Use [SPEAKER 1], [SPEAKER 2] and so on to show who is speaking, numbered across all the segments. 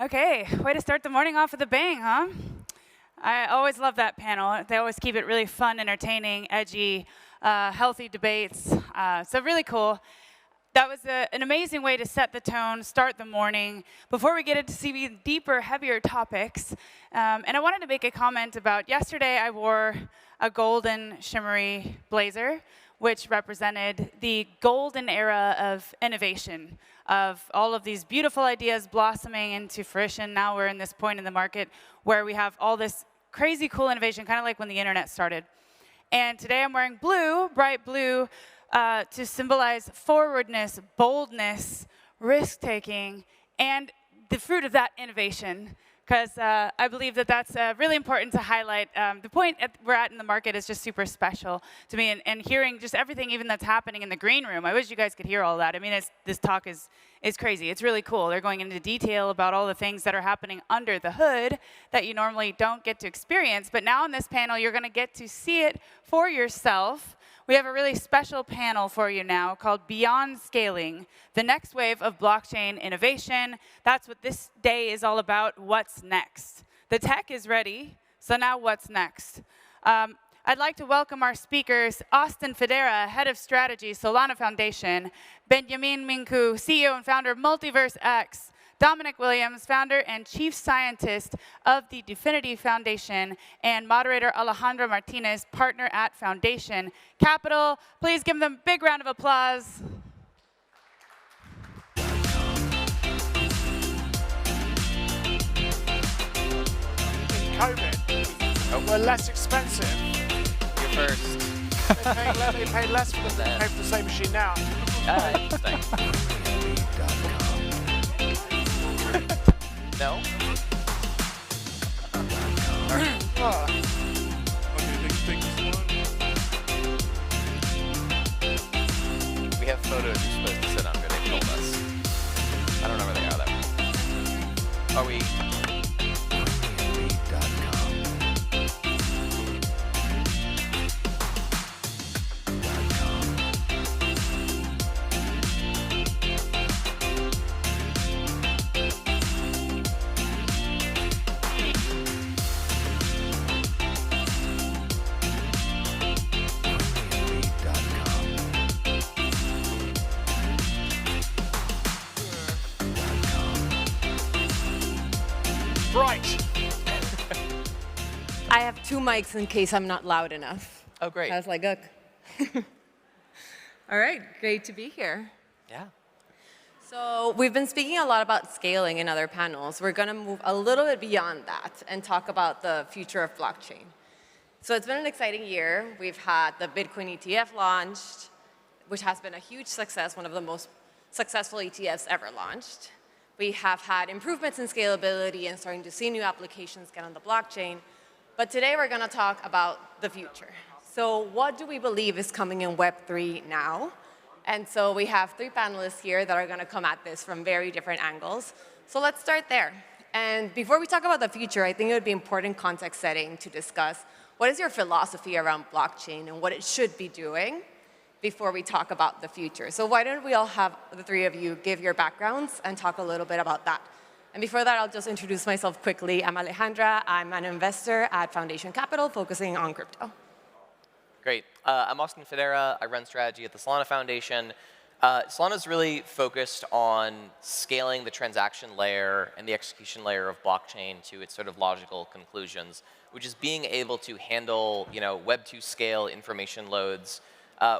[SPEAKER 1] Okay, way to start the morning off with a bang, huh? I always love that panel. They always keep it really fun, entertaining, edgy, healthy debates. So really cool. That was an amazing way to set the tone, start the morning. Before we get into some deeper, heavier topics, and I wanted to make a comment about yesterday I wore a golden shimmery blazer, which represented the golden era of innovation, of all of these beautiful ideas blossoming into fruition. Now we're in this point in the market where we have all this crazy cool innovation, kind of like when the internet started. And today I'm wearing blue, bright blue, to symbolize forwardness, boldness, risk-taking, and the fruit of that innovation. Because I believe that that's really important to highlight. The point we're at in the market is just super special to me, and hearing just everything even that's happening in the green room. I wish you guys could hear all that. I mean, this talk is crazy. It's really cool. They're going into detail about all the things that are happening under the hood that you normally don't get to experience. But now in this panel, you're going to get to see it for yourself. We have a really special panel for you now called Beyond Scaling, the next wave of blockchain innovation. That's what this day is all about. What's next? The tech is ready, so now what's next? I'd like to welcome our speakers, Austin Federa, Head of Strategy, Solana Foundation, Beniamin Mincu, CEO and founder of MultiversX, Dominic Williams, founder and chief scientist of the DFINITY Foundation, and moderator Alejandra Martinez, partner at Foundation Capital. Please give them a big round of applause.
[SPEAKER 2] In COVID, were less expensive.
[SPEAKER 3] You're first.
[SPEAKER 2] They paid less for them. They pay for the same machine now.
[SPEAKER 3] Interesting. No?
[SPEAKER 2] Oh.
[SPEAKER 3] We have photos you're supposed to sit under, they told us. I don't know where they are, though. Are we?
[SPEAKER 2] Right.
[SPEAKER 4] I have two mics in case I'm not loud enough.
[SPEAKER 3] Oh, great.
[SPEAKER 4] I was like, look. All right, great to be here.
[SPEAKER 3] Yeah.
[SPEAKER 4] So we've been speaking a lot about scaling in other panels. We're going to move a little bit beyond that and talk about the future of blockchain. So it's been an exciting year. We've had the Bitcoin ETF launched, which has been a huge success, one of the most successful ETFs ever launched. We have had improvements in scalability and starting to see new applications get on the blockchain. But today we're going to talk about the future. So what do we believe is coming in Web3 now? And so we have three panelists here that are going to come at this from very different angles. So let's start there. And before we talk about the future, I think it would be important context setting to discuss what is your philosophy around blockchain and what it should be doing before we talk about the future. So why don't we all have the three of you give your backgrounds and talk a little bit about that. And before that, I'll just introduce myself quickly. I'm Alejandra. I'm an investor at Foundation Capital, focusing on crypto.
[SPEAKER 3] Great. I'm Austin Federa. I run strategy at the Solana Foundation. Solana is really focused on scaling the transaction layer and the execution layer of blockchain to its sort of logical conclusions, which is being able to handle, Web 2 scale information loads.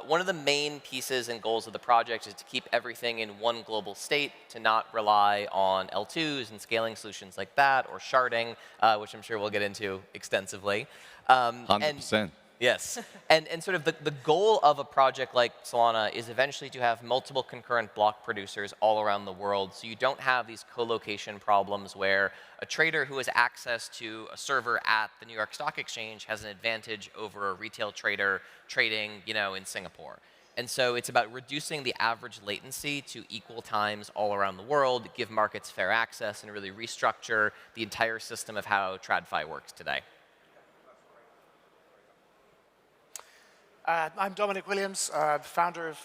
[SPEAKER 3] One of the main pieces and goals of the project is to keep everything in one global state, to not rely on L2s and scaling solutions like that, or sharding, which I'm sure we'll get into extensively.
[SPEAKER 5] 100%.
[SPEAKER 3] Yes. And sort of the goal of a project like Solana is eventually to have multiple concurrent block producers all around the world, so you don't have these co-location problems where a trader who has access to a server at the New York Stock Exchange has an advantage over a retail trader trading, in Singapore. And so it's about reducing the average latency to equal times all around the world, give markets fair access, and really restructure the entire system of how TradFi works today.
[SPEAKER 2] I'm Dominic Williams, founder of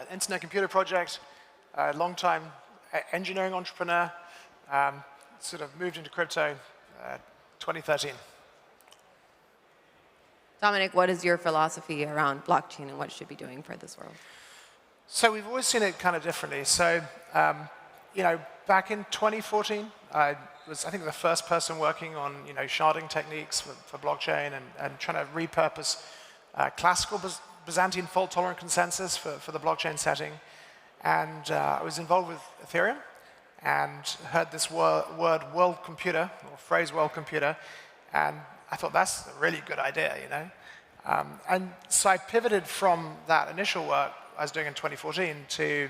[SPEAKER 2] Internet Computer Project, long-time engineering entrepreneur. sort of moved into crypto 2013.
[SPEAKER 4] Dominic, what is your philosophy around blockchain and what it should be doing for this world?
[SPEAKER 2] So we've always seen it kind of differently. So, back in 2014, I was, I think, the first person working on, sharding techniques for blockchain and trying to repurpose classical Byzantine fault-tolerant consensus for the blockchain setting. And I was involved with Ethereum and heard this word world computer, or phrase world computer, and I thought that's a really good idea, and so I pivoted from that initial work I was doing in 2014 to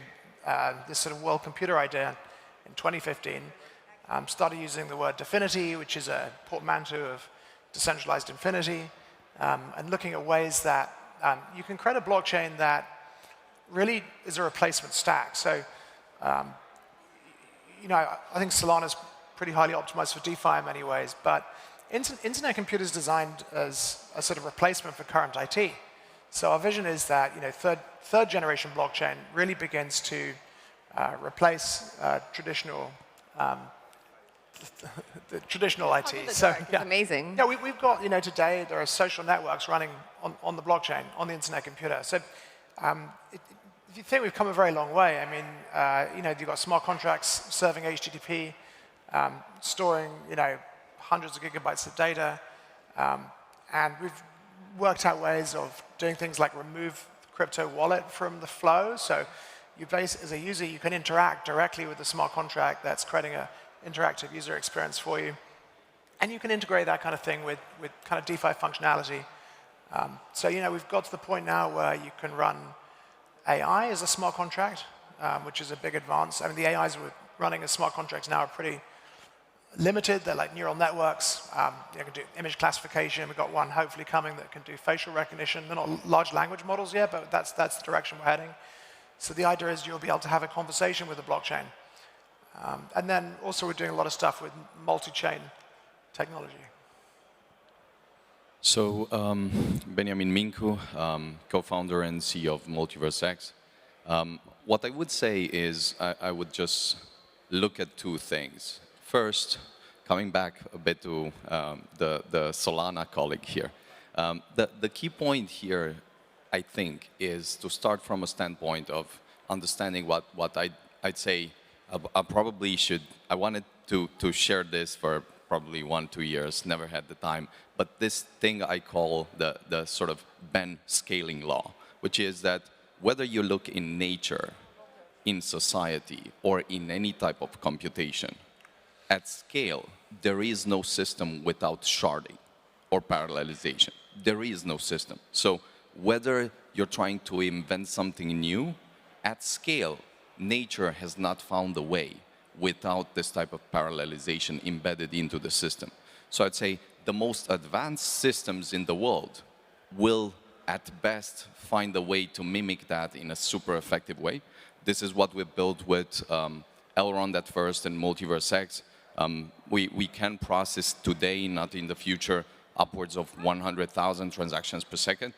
[SPEAKER 2] this sort of world computer idea in 2015. Started using the word DFINITY, which is a portmanteau of decentralized infinity, and looking at ways that you can create a blockchain that really is a replacement stack. So, I think Solana's pretty highly optimized for DeFi in many ways, but internet computers designed as a sort of replacement for current IT. So our vision is that third generation blockchain really begins to replace traditional the traditional IT. So yeah,
[SPEAKER 4] amazing.
[SPEAKER 2] Yeah, we've got today there are social networks running on the blockchain on the internet computer. So if you think we've come a very long way, I mean, you've got smart contracts serving HTTP, storing hundreds of gigabytes of data, and we've worked out ways of doing things like remove crypto wallet from the flow. So as a user, you can interact directly with the smart contract that's creating an interactive user experience for you. And you can integrate that kind of thing with kind of DeFi functionality. So we've got to the point now where you can run AI as a smart contract, which is a big advance. I mean, the AIs we're running as smart contracts now are pretty limited. They're like neural networks. You can do image classification. We've got one hopefully coming that can do facial recognition. They're not large language models yet, but that's the direction we're heading. So the idea is you'll be able to have a conversation with the blockchain. And then also we're doing a lot of stuff with multi-chain technology.
[SPEAKER 5] So Beniamin Mincu, co-founder and CEO of MultiversX. What I would say is I would just look at two things. First, coming back a bit to the Solana colleague here. The key point here, I think, is to start from a standpoint of understanding what I'd say I wanted to share this for probably 1-2 years, never had the time, but this thing I call the sort of Ben scaling law, which is that whether you look in nature, in society, or in any type of computation, at scale, there is no system without sharding or parallelization. There is no system. So whether you're trying to invent something new, at scale, nature has not found a way without this type of parallelization embedded into the system. So I'd say the most advanced systems in the world will, at best, find a way to mimic that in a super effective way. This is what we've built with Elrond at first and MultiversX. We can process today, not in the future, upwards of 100,000 transactions per second.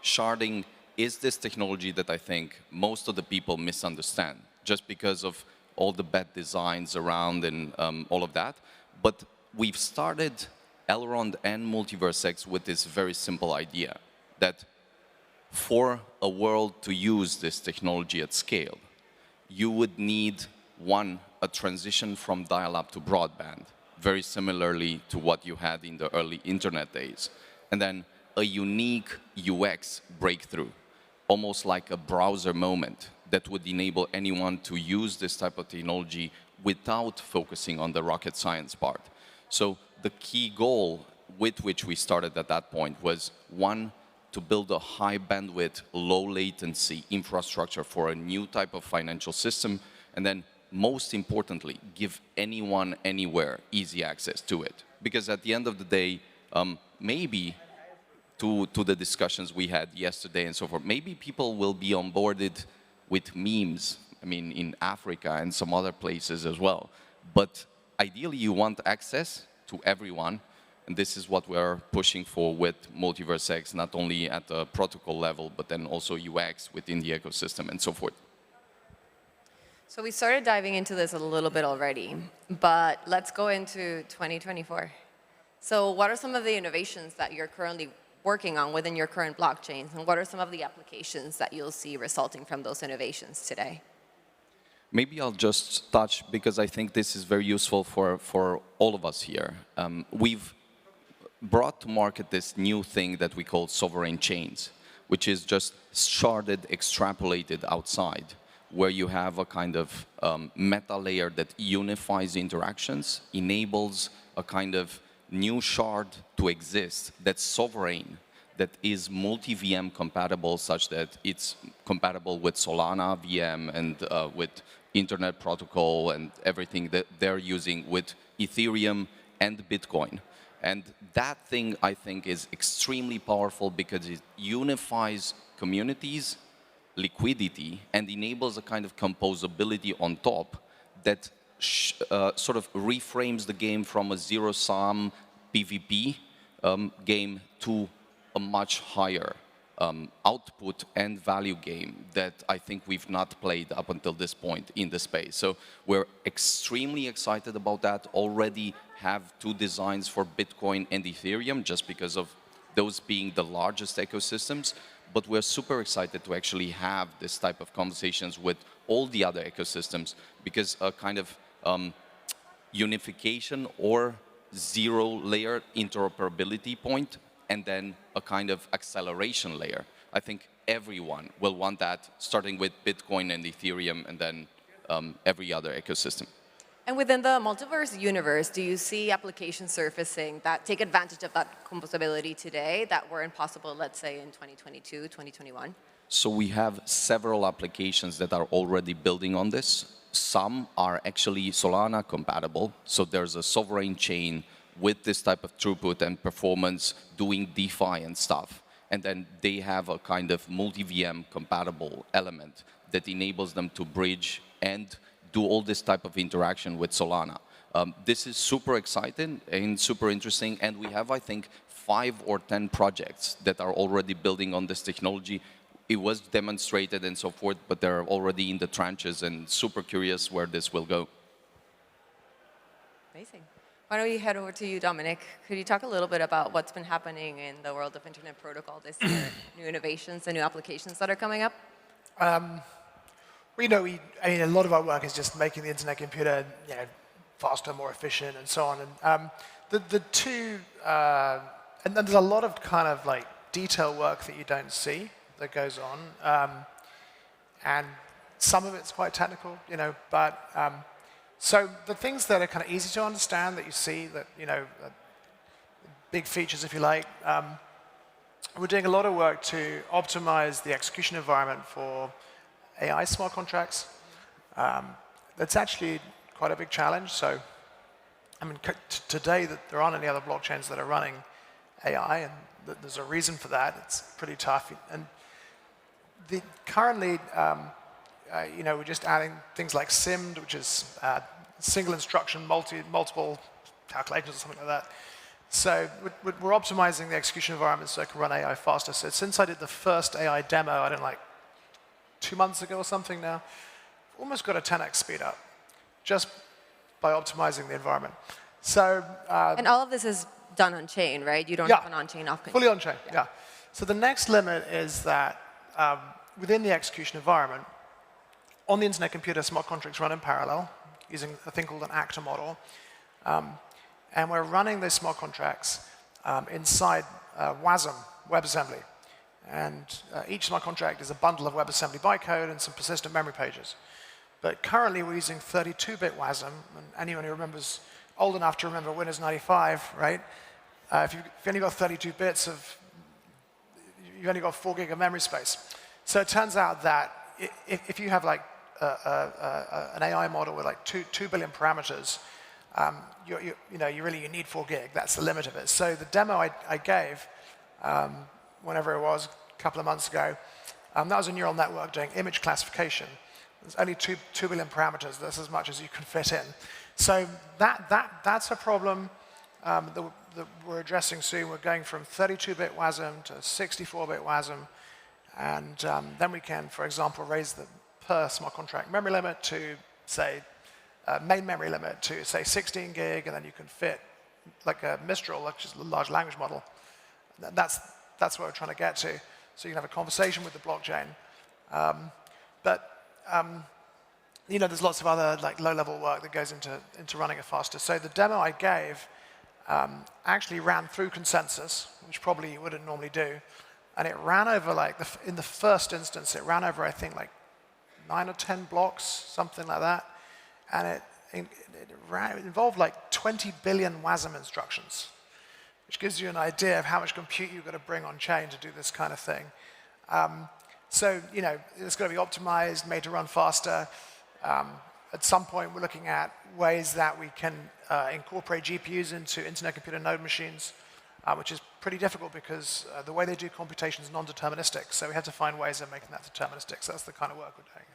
[SPEAKER 5] Sharding is this technology that I think most of the people misunderstand, just because of all the bad designs around and all of that. But we've started Elrond and MultiversX with this very simple idea that for a world to use this technology at scale, you would need, one, a transition from dial-up to broadband, very similarly to what you had in the early internet days, and then a unique UX breakthrough, almost like a browser moment that would enable anyone to use this type of technology without focusing on the rocket science part. So the key goal with which we started at that point was, one, to build a high bandwidth, low latency infrastructure for a new type of financial system, and then most importantly, give anyone, anywhere, easy access to it. Because at the end of the day, maybe to the discussions we had yesterday and so forth, maybe people will be onboarded with memes, I mean, in Africa and some other places as well. But ideally, you want access to everyone, and this is what we're pushing for with MultiversX, not only at the protocol level, but then also UX within the ecosystem and so forth.
[SPEAKER 4] So we started diving into this a little bit already, but let's go into 2024. So what are some of the innovations that you're currently working on within your current blockchains, and what are some of the applications that you'll see resulting from those innovations today?
[SPEAKER 5] Maybe I'll just touch, because I think this is very useful for all of us here. We've brought to market this new thing that we call sovereign chains, which is just sharded, extrapolated outside, where you have a kind of meta layer that unifies interactions, enables a kind of new shard to exist that's sovereign, that is multi-VM compatible, such that it's compatible with Solana VM and with Internet Protocol and everything that they're using with Ethereum and Bitcoin. And that thing, I think, is extremely powerful because it unifies communities, liquidity, and enables a kind of composability on top that sort of reframes the game from a zero-sum PvP game to a much higher output and value game that I think we've not played up until this point in the space. So we're extremely excited about that. Already have 2 designs for Bitcoin and Ethereum just because of those being the largest ecosystems. But we're super excited to actually have this type of conversations with all the other ecosystems, because a kind of unification or zero-layer interoperability point, and then a kind of acceleration layer. I think everyone will want that, starting with Bitcoin and Ethereum, and then every other ecosystem.
[SPEAKER 4] And within the multiverse universe, do you see applications surfacing that take advantage of that composability today that weren't possible, let's say, in 2022, 2021?
[SPEAKER 5] So we have several applications that are already building on this. Some are actually Solana compatible, so there's a sovereign chain with this type of throughput and performance doing DeFi and stuff. And then they have a kind of multi-VM compatible element that enables them to bridge and do all this type of interaction with Solana. This is super exciting and super interesting, and we have, I think, 5 or 10 projects that are already building on this technology. It was demonstrated and so forth, but they're already in the trenches and super curious where this will go.
[SPEAKER 4] Amazing. Why don't we head over to you, Dominic? Could you talk a little bit about what's been happening in the world of Internet Protocol this year, new innovations and new applications that are coming up?
[SPEAKER 2] I mean, a lot of our work is just making the internet computer, faster, more efficient, and so on. And and then there's a lot of kind of like detail work that you don't see that goes on, and some of it's quite technical, But so the things that are kind of easy to understand that you see, that big features, if you like. We're doing a lot of work to optimize the execution environment for AI smart contracts. That's actually quite a big challenge. So, I mean, today there aren't any other blockchains that are running AI, and there's a reason for that. It's pretty tough. And currently, we're just adding things like SIMD, which is single instruction, multiple calculations or something like that. So we're optimizing the execution environment so it can run AI faster. So since I did the first AI demo, I don't know, like 2 months ago or something now, almost got a 10x speed up just by optimizing the environment. So
[SPEAKER 4] and all of this is done on chain, right? You don't have an on-chain off-chain.
[SPEAKER 2] Fully on chain, yeah. So the next limit is that within the execution environment, on the internet computer, smart contracts run in parallel using a thing called an actor model. And we're running those smart contracts inside WASM, WebAssembly. And each smart contract is a bundle of WebAssembly bytecode and some persistent memory pages. But currently, we're using 32-bit WASM. And anyone who remembers, old enough to remember Windows 95, right? If you've only got 32 bits you've only got 4 gig of memory space. So it turns out that if you have like an AI model with like 2 billion parameters, you need 4 gig. That's the limit of it. So the demo I gave, whenever it was, a couple of months ago, that was a neural network doing image classification. There's only 2 billion parameters. That's as much as you can fit in. So that's a problem that we're addressing soon. We're going from 32-bit WASM to 64-bit WASM. And then we can, for example, raise the per smart contract memory limit to, say, main memory limit to, say, 16 gig, and then you can fit like a Mistral, which is a large language model. That's what we're trying to get to. So you can have a conversation with the blockchain. You know, there's lots of other like low-level work that goes into running it faster. So the demo I gave actually ran through consensus, which probably you wouldn't normally do. And it ran over, like, in the first instance, it ran over, I think, like 9 or 10 blocks, something like that. And it involved like 20 billion WASM instructions, which gives you an idea of how much compute you've got to bring on chain to do this kind of thing. So, you know, it's got to be optimized, made to run faster. At some point, we're looking at ways that we can incorporate GPUs into internet computer node machines, which is pretty difficult because the way they do computation is non-deterministic. So we have to find ways of making that deterministic. So that's the kind of work we're doing.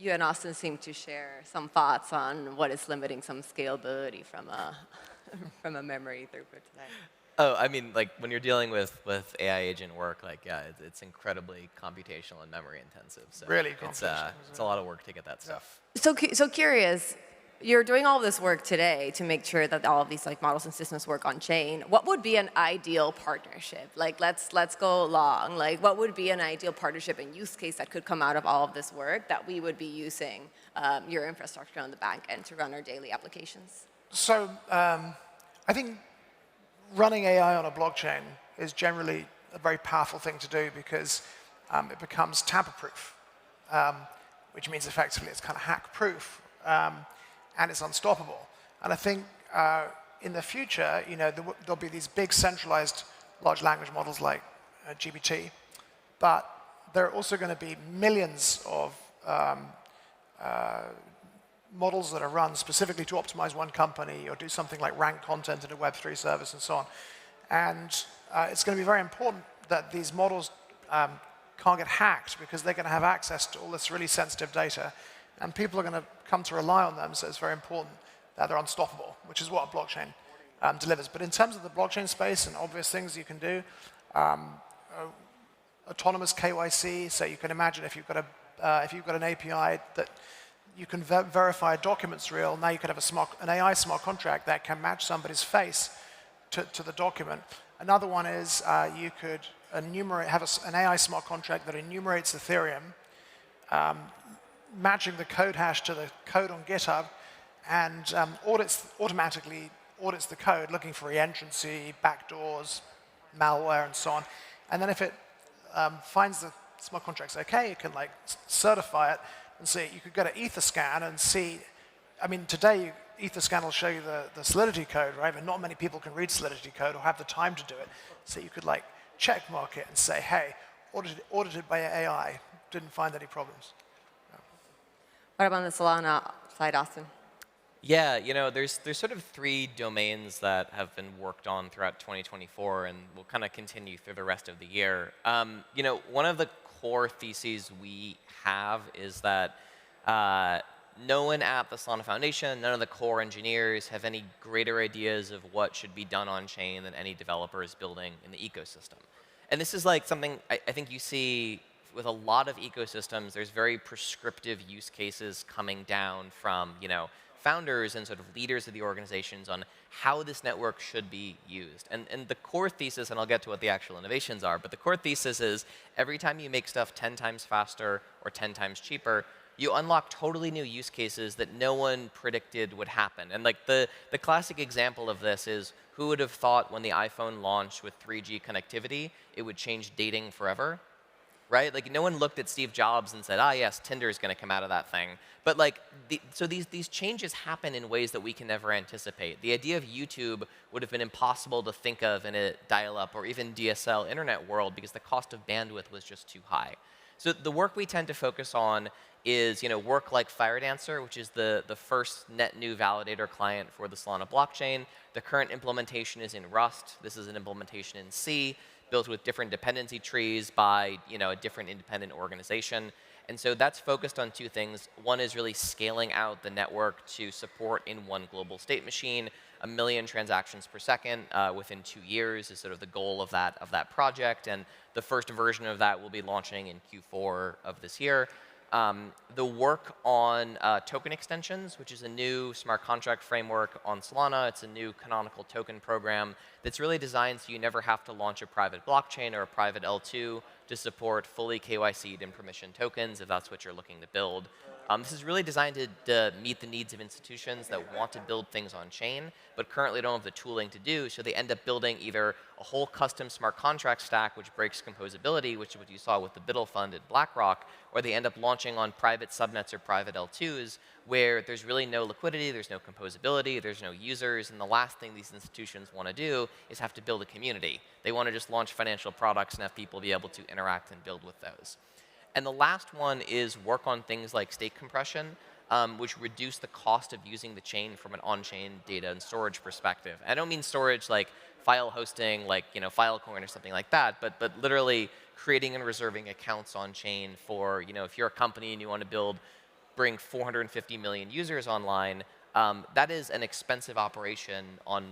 [SPEAKER 4] You and Austin seem to share some thoughts on what is limiting some scalability from a memory throughput today.
[SPEAKER 3] Oh, I mean, like when you're dealing with AI agent work, like yeah, it's incredibly computational and memory intensive. So
[SPEAKER 2] really
[SPEAKER 3] it's a lot of work to get that stuff.
[SPEAKER 4] So curious, you're doing all of this work today to make sure that all of these like models and systems work on chain. What would be an ideal partnership? Like let's go along. Like what would be an ideal partnership and use case that could come out of all of this work that we would be using your infrastructure on the back end to run our daily applications?
[SPEAKER 2] So I think running AI on a blockchain is generally a very powerful thing to do because it becomes tamper-proof, which means effectively it's kind of hack-proof. And it's unstoppable. And I think in the future, you know, there'll be these big centralized large language models like GPT, but there are also going to be millions of models that are run specifically to optimize one company or do something like rank content in a Web3 service and so on. And it's going to be very important that these models can't get hacked because they're going to have access to all this really sensitive data. And people are going to come to rely on them, so it's very important that they're unstoppable, which is what a blockchain delivers. But in terms of the blockchain space and obvious things you can do, autonomous KYC, so you can imagine if you've got an API that you can verify a document's real, now you could have an AI smart contract that can match somebody's face to the document. Another one is you could have an AI smart contract that enumerates Ethereum, matching the code hash to the code on GitHub, and automatically audits the code, looking for reentrancy, backdoors, malware, and so on. And then if it finds the smart contract's okay, it can like certify it and see. You could go to Etherscan and see. I mean, today Etherscan will show you the Solidity code, right? But not many people can read Solidity code or have the time to do it. So you could like check mark it and say, hey, audited by AI, didn't find any problems.
[SPEAKER 4] What about the Solana side, Austin?
[SPEAKER 3] Yeah, you know, there's sort of 3 domains that have been worked on throughout 2024 and will kind of continue through the rest of the year. You know, one of the core theses we have is that no one at the Solana Foundation, none of the core engineers have any greater ideas of what should be done on chain than any developer is building in the ecosystem. And this is like something I think you see with a lot of ecosystems. There's very prescriptive use cases coming down from, you know, founders and sort of leaders of the organizations on how this network should be used. And the core thesis, and I'll get to what the actual innovations are, but the core thesis is every time you make stuff 10 times faster or 10 times cheaper, you unlock totally new use cases that no one predicted would happen. And like the classic example of this is, who would have thought when the iPhone launched with 3G connectivity, it would change dating forever? Right? Like no one looked at Steve Jobs and said, ah, yes, Tinder is going to come out of that thing. But like, so these changes happen in ways that we can never anticipate. The idea of YouTube would have been impossible to think of in a dial-up or even DSL internet world because the cost of bandwidth was just too high. So the work we tend to focus on is, you know, work like FireDancer, which is the first net new validator client for the Solana blockchain. The current implementation is in Rust. This is an implementation in C, built with different dependency trees by, you know, a different independent organization. And so that's focused on 2 things. One is really scaling out the network to support in one global state machine 1 million transactions per second within 2 years is sort of the goal of that project. And the first version of that will be launching in Q4 of this year. the work on token extensions, which is a new smart contract framework on Solana. It's a new canonical token program that's really designed so you never have to launch a private blockchain or a private L2 to support fully KYC'd and permission tokens if that's what you're looking to build. This is really designed to meet the needs of institutions that want to build things on chain, but currently don't have the tooling to do, so they end up building either a whole custom smart contract stack, which breaks composability, which is what you saw with the Biddle Fund at BlackRock, or they end up launching on private subnets or private L2s, where there's really no liquidity, there's no composability, there's no users, and the last thing these institutions want to do is have to build a community. They want to just launch financial products and have people be able to interact and build with those. And the last one is work on things like state compression, which reduce the cost of using the chain from an on-chain data and storage perspective. I don't mean storage like file hosting, like Filecoin or something like that, but literally creating and reserving accounts on-chain for, if you're a company and you want to bring 450 million users online, that is an expensive operation on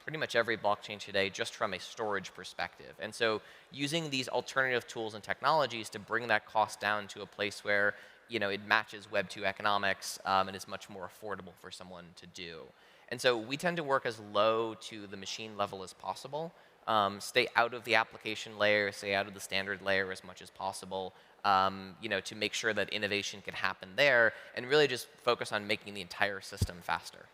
[SPEAKER 3] pretty much every blockchain today just from a storage perspective. And so using these alternative tools and technologies to bring that cost down to a place where it matches Web 2 economics and is much more affordable for someone to do. And so we tend to work as low to the machine level as possible, stay out of the application layer, stay out of the standard layer as much as possible, to make sure that innovation can happen there, and really just focus on making the entire system faster.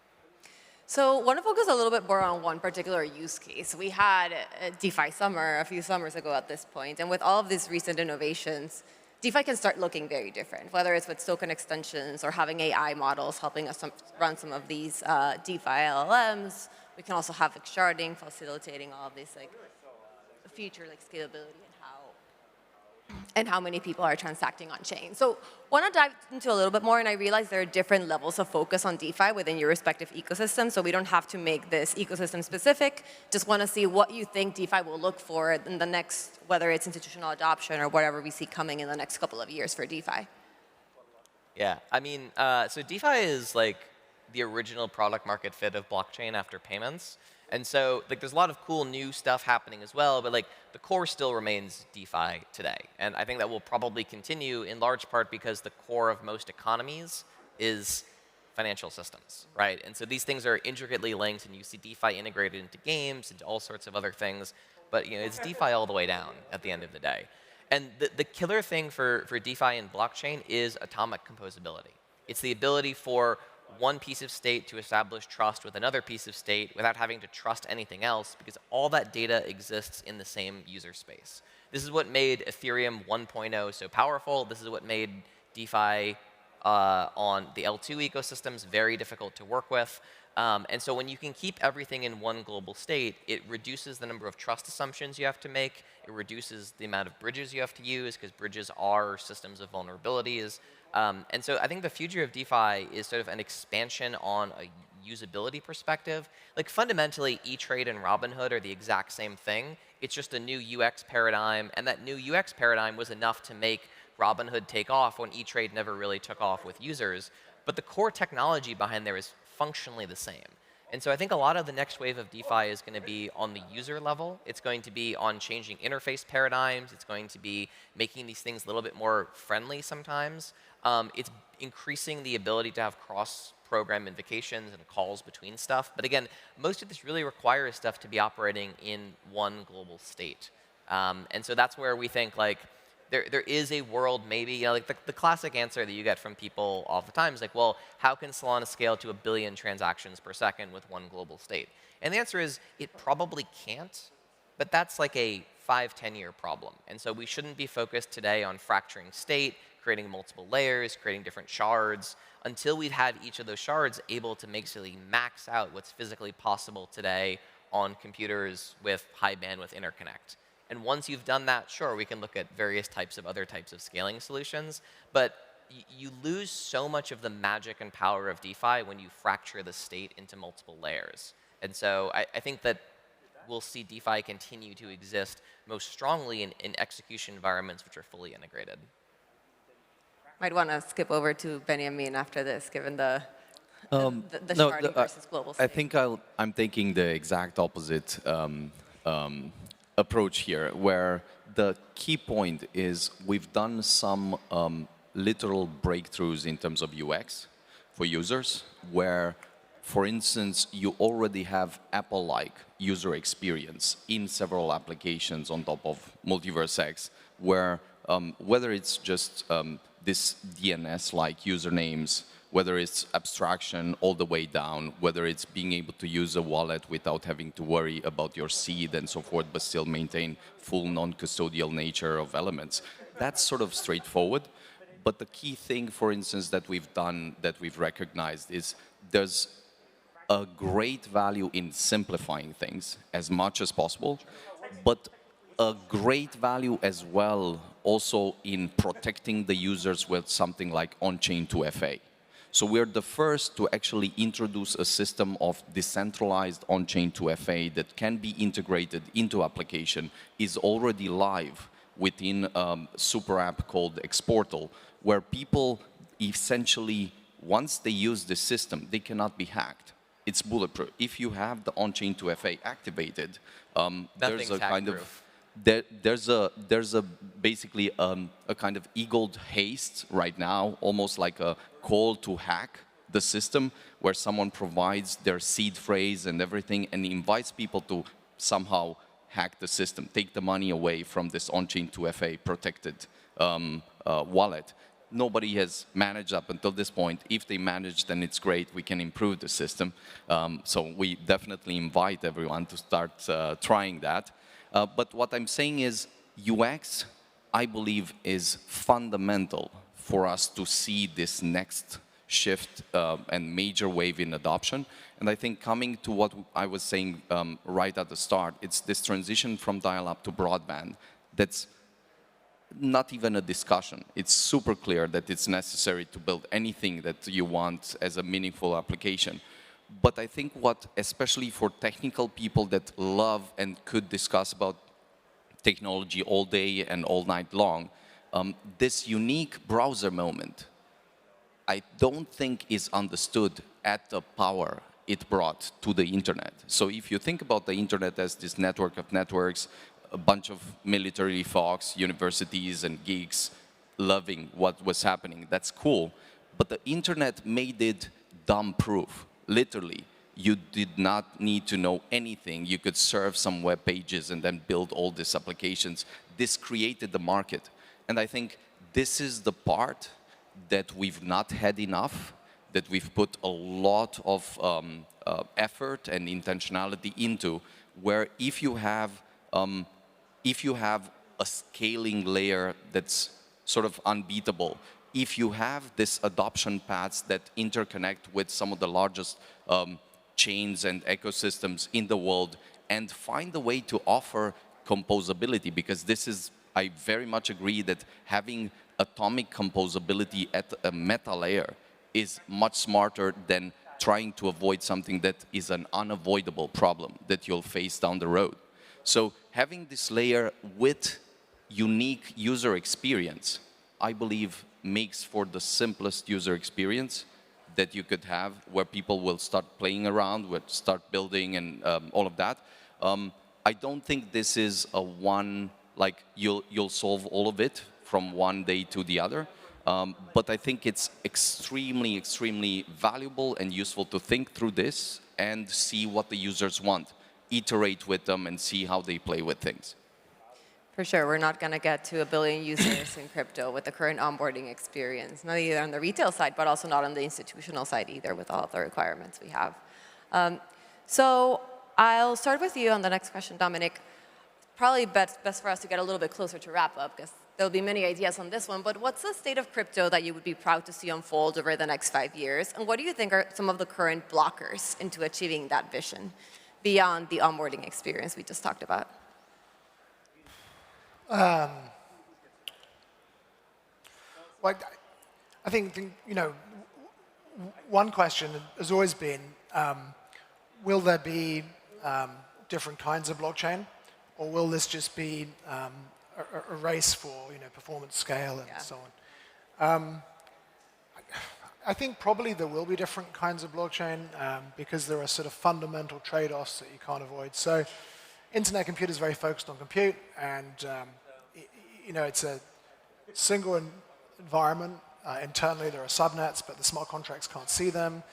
[SPEAKER 4] So I want to focus a little bit more on one particular use case. We had a DeFi summer a few summers ago at this point, and with all of these recent innovations, DeFi can start looking very different, whether it's with token extensions or having AI models helping us run some of these DeFi LLMs. We can also have sharding, facilitating all of this feature like scalability and how many people are transacting on chain. So I want to dive into a little bit more, and I realize there are different levels of focus on DeFi within your respective ecosystem, so we don't have to make this ecosystem specific. Just want to see what you think DeFi will look for in the next, whether it's institutional adoption or whatever we see coming in the next couple of years for DeFi.
[SPEAKER 3] Yeah, I mean, so DeFi is like the original product market fit of blockchain after payments. And so there's a lot of cool new stuff happening as well, but the core still remains DeFi today. And I think that will probably continue in large part because the core of most economies is financial systems, right? And so these things are intricately linked, and you see DeFi integrated into games, into all sorts of other things. But it's DeFi all the way down at the end of the day. And the killer thing for DeFi and blockchain is atomic composability. It's the ability for one piece of state to establish trust with another piece of state without having to trust anything else, because all that data exists in the same user space. This is what made Ethereum 1.0 so powerful. This is what made DeFi on the L2 ecosystems very difficult to work with. And so when you can keep everything in one global state, it reduces the number of trust assumptions you have to make. It reduces the amount of bridges you have to use, because bridges are systems of vulnerabilities. And so I think the future of DeFi is sort of an expansion on a usability perspective. Fundamentally, E-Trade and Robinhood are the exact same thing. It's just a new UX paradigm, and that new UX paradigm was enough to make Robinhood take off when E-Trade never really took off with users. But the core technology behind there is functionally the same. And so I think a lot of the next wave of DeFi is going to be on the user level. It's going to be on changing interface paradigms. It's going to be making these things a little bit more friendly sometimes. It's increasing the ability to have cross-program invocations and calls between stuff. But again, most of this really requires stuff to be operating in one global state. And so that's where we think there is a world maybe, the classic answer that you get from people all the time is well, how can Solana scale to 1 billion transactions per second with one global state? And the answer is it probably can't, but that's a 5-10 year problem. And so we shouldn't be focused today on fracturing state, creating multiple layers, creating different shards, until we've had each of those shards able to basically max out what's physically possible today on computers with high bandwidth interconnect. And once you've done that, sure, we can look at various types of other types of scaling solutions, but you lose so much of the magic and power of DeFi when you fracture the state into multiple layers. And so I think that we'll see DeFi continue to exist most strongly in execution environments which are fully integrated.
[SPEAKER 4] Might want to skip over to Beniamin after this, given the sharding versus global state.
[SPEAKER 5] I think I'm taking the exact opposite approach here, where the key point is we've done some literal breakthroughs in terms of UX for users, where, for instance, you already have Apple-like user experience in several applications on top of MultiversX, where whether it's just this DNS-like usernames, whether it's abstraction all the way down, whether it's being able to use a wallet without having to worry about your seed and so forth, but still maintain full non-custodial nature of elements. That's sort of straightforward. But the key thing, for instance, that we've done, that we've recognized is there's a great value in simplifying things as much as possible, but a great value as well also in protecting the users with something like on-chain 2FA. So we're the first to actually introduce a system of decentralized on-chain 2FA that can be integrated into application, is already live within a super app called Exportal, where people essentially, once they use the system, they cannot be hacked. It's bulletproof. If you have the on-chain 2FA activated, there's a kind of there's a basically a kind of eagled haste right now, almost like a call to hack the system, where someone provides their seed phrase and everything and invites people to somehow hack the system, take the money away from this on-chain 2FA protected wallet. Nobody has managed up until this point. If they manage, then it's great. We can improve the system. So we definitely invite everyone to start trying that. But what I'm saying is UX, I believe, is fundamental for us to see this next shift and major wave in adoption. And I think coming to what I was saying right at the start, it's this transition from dial-up to broadband that's not even a discussion. It's super clear that it's necessary to build anything that you want as a meaningful application. But I think what, especially for technical people that love and could discuss about technology all day and all night long, this unique browser moment, I don't think is understood at the power it brought to the internet. So if you think about the internet as this network of networks, a bunch of military folks, universities and geeks loving what was happening, that's cool. But the internet made it dumb-proof. Literally, you did not need to know anything. You could serve some web pages and then build all these applications. This created the market. And I think this is the part that we've not had enough, that we've put a lot of effort and intentionality into, where if you have a scaling layer that's sort of unbeatable, if you have this adoption paths that interconnect with some of the largest chains and ecosystems in the world, and find a way to offer composability, because this is, I very much agree that having atomic composability at a meta layer is much smarter than trying to avoid something that is an unavoidable problem that you'll face down the road. So having this layer with unique user experience, I believe, makes for the simplest user experience that you could have, where people will start playing around, will start building and all of that. I don't think this is a one, like you'll solve all of it from one day to the other. But I think it's extremely, extremely valuable and useful to think through this and see what the users want, iterate with them and see how they play with things.
[SPEAKER 4] For sure, we're not going to get to 1 billion users in crypto with the current onboarding experience, not either on the retail side, but also not on the institutional side either with all of the requirements we have. So I'll start with you on the next question, Dominic. Probably best for us to get a little bit closer to wrap up, because there'll be many ideas on this one, but what's the state of crypto that you would be proud to see unfold over the next 5 years? And what do you think are some of the current blockers into achieving that vision beyond the onboarding experience we just talked about?
[SPEAKER 2] Well, I think, you know, one question has always been, will there be different kinds of blockchain, or will this just be a race for, you know, performance, scale, and so on? I think probably there will be different kinds of blockchain because there are sort of fundamental trade-offs that you can't avoid. So, internet computer is very focused on compute, and you know, it's a single environment Internally, there are subnets, but the smart contracts can't see them.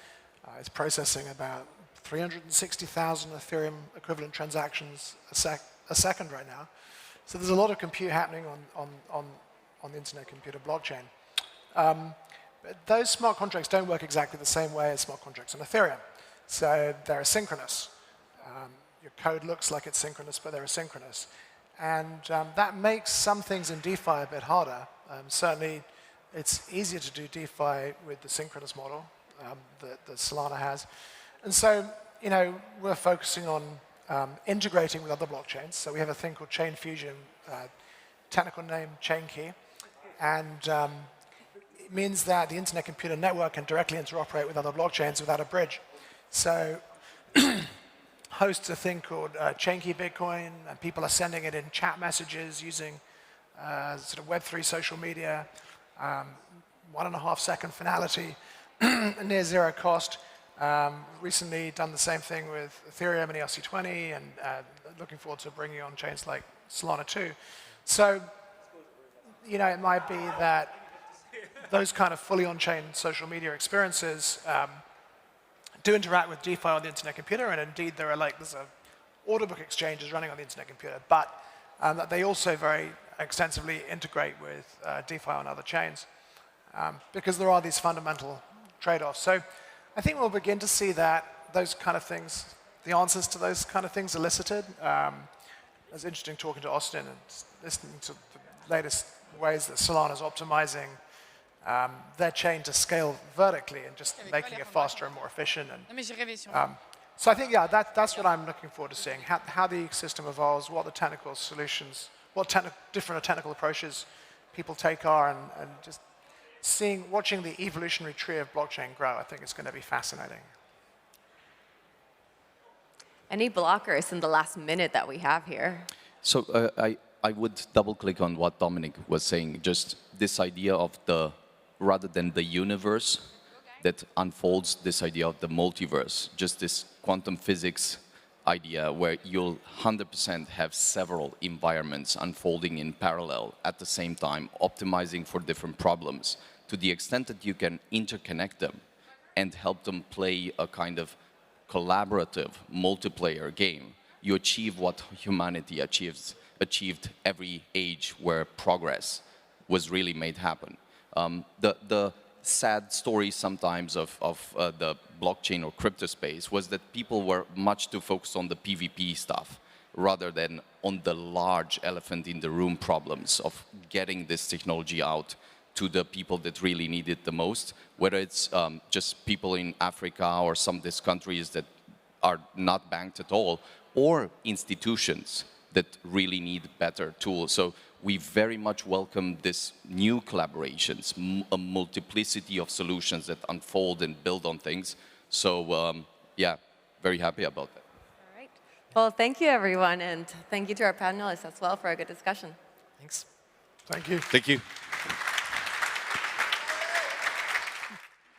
[SPEAKER 2] It's processing about 360,000 Ethereum equivalent transactions a second right now. So there's a lot of compute happening on the internet computer blockchain. But those smart contracts don't work exactly the same way as smart contracts on Ethereum. So they're asynchronous. Your code looks like it's synchronous, but they're asynchronous. And that makes some things in DeFi a bit harder. Certainly, it's easier to do DeFi with the synchronous model that Solana has. And so, we're focusing on integrating with other blockchains. So we have a thing called Chain Fusion, technical name Chain Key. And it means that the internet computer network can directly interoperate with other blockchains without a bridge. So hosts a thing called Chain Key Bitcoin, and people are sending it in chat messages using sort of Web3 social media, 1.5 second finality, near zero cost. Recently done the same thing with Ethereum and ERC20, and looking forward to bringing on chains like Solana 2. So, it might be that those kind of fully on-chain social media experiences do interact with DeFi on the internet computer, and indeed there's a order book exchanges running on the internet computer, but that they also very extensively integrate with DeFi on other chains, because there are these fundamental trade-offs. So I think we'll begin to see that those kind of things, the answers to those kind of things elicited. It was interesting talking to Austin and listening to the latest ways that Solana is optimizing their chain to scale vertically and just making it faster and more efficient. And, so I think, that's what I'm looking forward to seeing, how the ecosystem evolves, what the technical solutions, what different technical approaches people take are, and just watching the evolutionary tree of blockchain grow. I think it's going to be fascinating.
[SPEAKER 4] Any blockers in the last minute that we have here?
[SPEAKER 5] So I would double click on what Dominic was saying, just this idea of rather than the universe that unfolds, this idea of the multiverse, just this quantum physics idea where you'll 100% have several environments unfolding in parallel at the same time, optimizing for different problems, to the extent that you can interconnect them and help them play a kind of collaborative multiplayer game. You achieve what humanity achieved every age where progress was really made happen. The sad story sometimes of the blockchain or crypto space was that people were much too focused on the PvP stuff rather than on the large elephant in the room problems of getting this technology out to the people that really need it the most, whether it's just people in Africa or some of these countries that are not banked at all, or institutions that really need better tools. So we very much welcome this new collaborations, a multiplicity of solutions that unfold and build on things. So yeah, very happy about that.
[SPEAKER 4] All right. Well, thank you, everyone, and thank you to our panelists as well for a good discussion.
[SPEAKER 2] Thanks. Thank you.
[SPEAKER 5] Thank you.